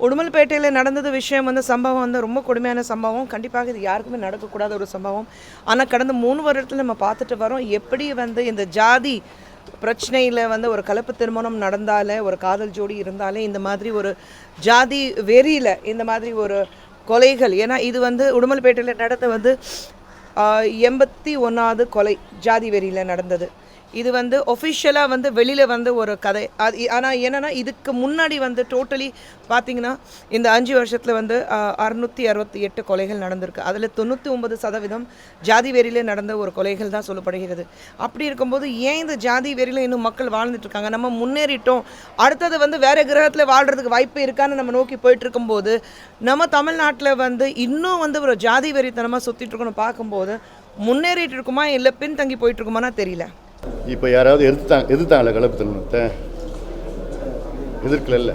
உடுமல்பேட்டையில் நடந்தது விஷயம் வந்து சம்பவம் வந்து ரொம்ப கொடுமையான சம்பவம். கண்டிப்பாக இது யாருக்குமே நடக்கக்கூடாத ஒரு சம்பவம். ஆனால் கடந்த 3 வருடத்தில் நம்ம பார்த்துட்டு வரோம் எப்படி வந்து இந்த ஜாதி பிரச்சனையில் வந்து ஒரு கலப்பு திருமணம் நடந்தாலே, ஒரு காதல் ஜோடி இருந்தாலே இந்த மாதிரி ஒரு ஜாதி வெறியில் இந்த மாதிரி ஒரு கொலைகள். ஏன்னா இது வந்து உடுமல்பேட்டையில் நடந்த வந்து 81வது கொலை ஜாதி வெறியில் நடந்தது. இது வந்து ஒஃபிஷியலாக வந்து வெளியில் வந்து ஒரு கதை. அது ஆனால் என்னென்னா இதுக்கு முன்னாடி வந்து டோட்டலி பார்த்திங்கன்னா இந்த 5 வருஷத்தில் வந்து 668 கொலைகள் நடந்திருக்கு. அதில் 99% ஜாதி வெறியில் நடந்த ஒரு கொலைகள் தான் சொல்லப்படுகிறது. அப்படி இருக்கும்போது ஏன் இந்த ஜாதி வெறியில் இன்னும் மக்கள் வாழ்ந்துட்டுருக்காங்க? நம்ம முன்னேறிட்டோம், அடுத்தது வந்து வேறு கிரகத்தில் வாழ்கிறதுக்கு வாய்ப்பு இருக்கான்னு நம்ம நோக்கி போயிட்டுருக்கும்போது நம்ம தமிழ்நாட்டில் வந்து இன்னும் வந்து ஒரு ஜாதி வெறித்தனமாக சுற்றிட்டுருக்கோன்னு பார்க்கும்போது முன்னேறிட்டு இருக்குமா இல்லை பின்தங்கி போயிட்டுருக்குமானா தெரியல. இப்போ யாராவது எதிர்த்தாங்களா கலப்பு திருமணத்தை? எதிர்க்கல.